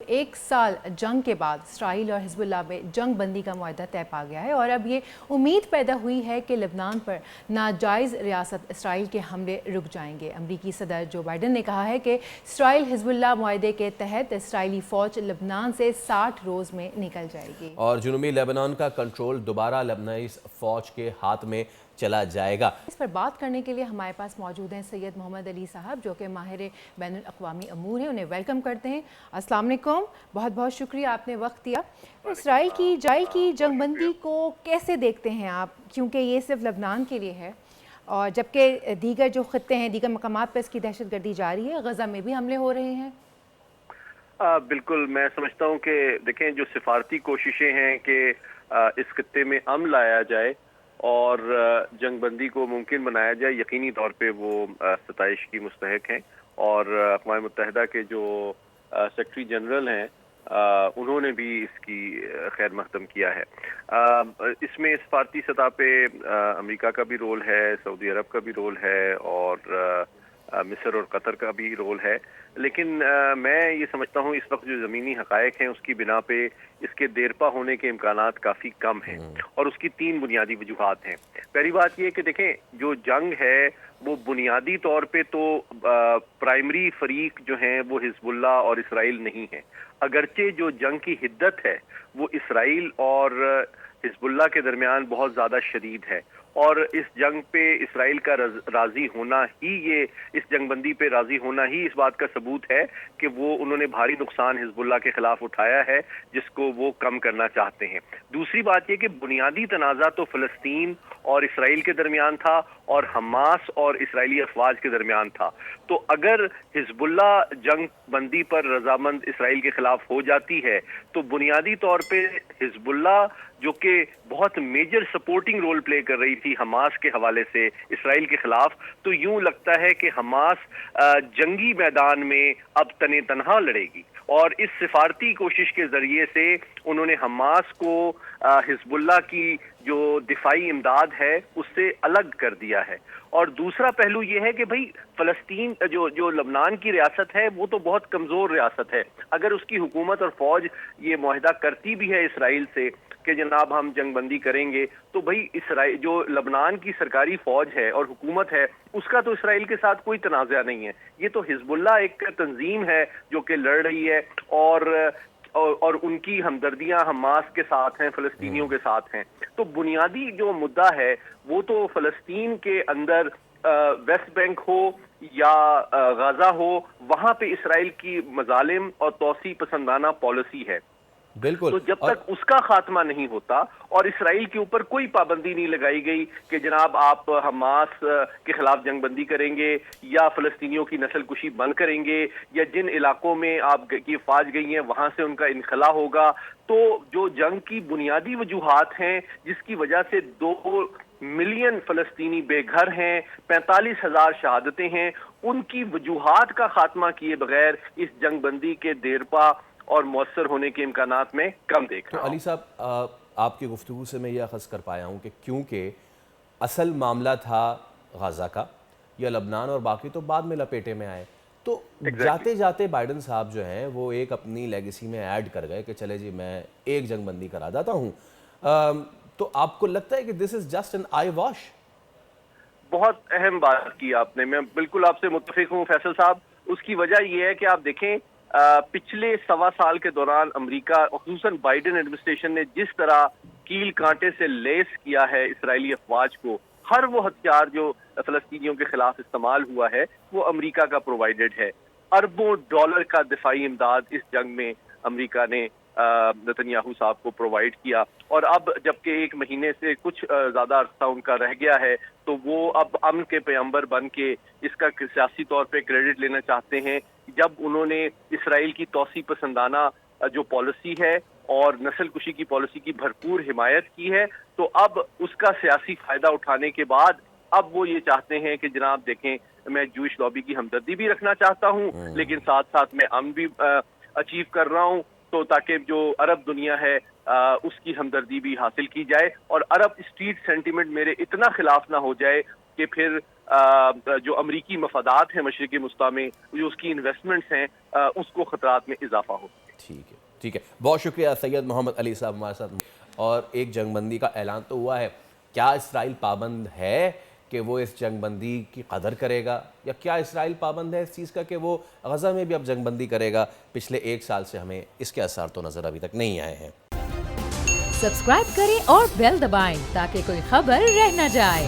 एक साल जंग के बाद इसराइल और हिजबुल्लाह में जंग बंदी का मुआहदा तय पा गया है और अब ये उम्मीद पैदा हुई है कि लेबनान पर नाजायज़ रियासत इसराइल के हमले रुक जाएंगे। अमरीकी सदर जो बाइडन ने कहा है कि इसराइल हिजबुल्लाह मुआहदे के तहत इसराइली फ़ौज लेबनान से 60 रोज़ में निकल जाएगी और जुनूबी लेबनान का कंट्रोल दोबारा लेबनानी फ़ौज के हाथ में चला जाएगा। इस पर बात करने के लिए हमारे पास मौजूद हैं सैयद मोहम्मद अली साहब, जो कि माहिर बैनुल अक़वामी अमूर हैं। उन्हें वेलकम करते हैं। अस्सलाम वालेकुम, बहुत बहुत शुक्रिया आपने वक्त दिया। इसराइल की जंगबंदी को कैसे देखते हैं आप, क्योंकि ये सिर्फ लेबनान के लिए है और जबकि दीगर जो खत्ते हैं, दीगर मकामात पर इसकी दहशतगर्दी जारी है, गज़ा में भी हमले हो रहे हैं। बिल्कुल, मैं समझता हूँ कि देखें, जो सिफारती कोशिशें हैं कि इस खत्ते में अमन लाया जाए और जंगबंदी को मुमकिन बनाया जाए, यकीनी तौर पे वो सताइश की मुस्तहक हैं। और अक़वाम मुत्तहिदा के जो सेक्रेटरी जनरल हैं उन्होंने भी इसकी खैर मकदम किया है। इसमें सफारती सतह पे अमेरिका का भी रोल है, सऊदी अरब का भी रोल है और मिस्र और कतर का भी रोल है। लेकिन मैं ये समझता हूँ इस वक्त जो ज़मीनी हक़ाइक़ हैं उसकी बिना पे इसके देरपा होने के इम्कानात काफ़ी कम हैं और उसकी 3 बुनियादी वजूहात हैं। पहली बात ये कि देखें, जो जंग है वो बुनियादी तौर पे तो प्राइमरी फरीक जो हैं वो हिजबुल्लाह और इसराइल नहीं है, अगरचे जो जंग की हिद्दत है वो इसराइल और हिजबुल्लाह के दरमियान बहुत ज़्यादा शदीद है। और इस जंग पे इसराइल का राज़ी होना ही, ये इस जंगबंदी पे राज़ी होना ही इस बात का सबूत है कि वो उन्होंने भारी नुकसान हिजबुल्लाह के खिलाफ उठाया है जिसको वो कम करना चाहते हैं। दूसरी बात ये कि बुनियादी तनाज़ा तो फ़लस्तीन और इसराइल के दरमियान था और हमास और इसराइली अफवाज के दरमियान था। तो अगर हिजबुल्लाह जंग बंदी पर रजामंद इसराइल के खिलाफ हो जाती है तो बुनियादी तौर पे हिजबुल्लाह, जो कि बहुत मेजर सपोर्टिंग रोल प्ले कर रही थी हमास के हवाले से इसराइल के खिलाफ, तो यूं लगता है कि हमास जंगी मैदान में अब तने तनहा लड़ेगी। और इस सिफारती कोशिश के जरिए से उन्होंने हमास को हिजबुल्लाह की जो दिफाई इमदाद है उससे अलग कर दिया है। और दूसरा पहलू ये है कि भाई फ़लस्तीन जो लबनान की रियासत है वो तो बहुत कमज़ोर रियासत है। अगर उसकी हुकूमत और फ़ौज ये मुआहदा करती भी है इसराइल से कि जनाब हम जंगबंदी करेंगे, तो भाई इसराइल जो लबनान की सरकारी फ़ौज है और हुकूमत है उसका तो इसराइल के साथ कोई तनाज़ा नहीं है। ये तो हिजबुल्लाह एक तंजीम है जो कि लड़ रही है और उनकी हमदर्दियां हमास के साथ हैं, फ़लस्तीनियों के साथ हैं। तो बुनियादी जो मुद्दा है वो तो फ़लस्तीन के अंदर वेस्ट बैंक हो या गाज़ा हो, वहाँ पे इसराइल की मज़ालिम और तौसी पसंदाना पॉलिसी है। बिल्कुल। तो जब तक उसका खात्मा नहीं होता और इसराइल के ऊपर कोई पाबंदी नहीं लगाई गई कि जनाब आप हमास के खिलाफ जंगबंदी करेंगे या फ़लस्तीनियों की नस्ल कुशी बंद करेंगे या जिन इलाकों में आप की फ़ौज गई हैं वहाँ से उनका इनखला होगा, तो जो जंग की बुनियादी वजूहात हैं जिसकी वजह से 2 मिलियन फ़लस्तीनी बेघर हैं, 45,000 शहादतें हैं, उनकी वजूहात का खात्मा किए बगैर इस जंगबंदी के देरपा और मौसर होने के इम्कानात में कम देख रहा हूं। अली साहब, आपकी गुफ्तगू से मैं यह अख़ज़ कर पाया हूँ कि क्योंकि असल मामला था गाज़ा का, या लबनान और बाकी तो बाद में लपेटे में आए, तो जाते जाते बाइडन साहब जो हैं वो एक अपनी लेगेसी में ऐड कर गए कि चले जी मैं एक जंगबंदी करा देता हूँ। तो आपको लगता है कि this is just an I wash? बहुत अहम बात की आपने, मैं बिल्कुल आपसे मुत्तफिक हूँ फैसल साहब। उसकी वजह यह है कि आप देखें, पिछले 1.25 साल के दौरान अमेरिका, खुसूसन बाइडन एडमिनिस्ट्रेशन ने जिस तरह कील कांटे से लेस किया है इसराइली अफवाज को, हर वो हथियार जो फ़लस्तीनियों के खिलाफ इस्तेमाल हुआ है वो अमेरिका का प्रोवाइडेड है। अरबों डॉलर का दिफाई इमदाद इस जंग में अमेरिका ने नेतन्याहू साहब को प्रोवाइड किया। और अब जबकि 1 महीने से कुछ ज़्यादा अरसा उनका रह गया है, तो वो अब अमन के पैगंबर बन के इसका सियासी तौर पे क्रेडिट लेना चाहते हैं। जब उन्होंने इसराइल की तौसी पसंदाना जो पॉलिसी है और नस्ल कुशी की पॉलिसी की भरपूर हिमायत की है, तो अब उसका सियासी फ़ायदा उठाने के बाद अब वो ये चाहते हैं कि जनाब देखें, मैं जूइश लॉबी की हमदर्दी भी रखना चाहता हूँ लेकिन साथ साथ मैं अमन भी अचीव कर रहा हूँ, तो ताकि जो अरब दुनिया है उसकी हमदर्दी भी हासिल की जाए और अरब स्ट्रीट सेंटिमेंट मेरे इतना खिलाफ ना हो जाए कि फिर जो अमरीकी मफादात हैं मशरिकी मुस्ता में, जो उसकी इन्वेस्टमेंट्स हैं, उसको खतरात में इजाफा हो। ٹھیک ہے، بہت شکریہ سید محمد علی صاحب ہمارے ساتھ. اور ایک جنگ بندی کا اعلان تو ہوا ہے، کیا اسرائیل پابند ہے کہ وہ اس جنگ بندی کی قدر کرے گا، یا کیا اسرائیل پابند ہے اس چیز کا کہ وہ غزہ میں بھی اب جنگ بندی کرے گا؟ پچھلے 1 سال سے ہمیں اس کے آثار تو نظر ابھی تک نہیں آئے ہیں. سبسکرائب کریں اور بیل دبائیں تاکہ کوئی خبر رہ نہ جائے.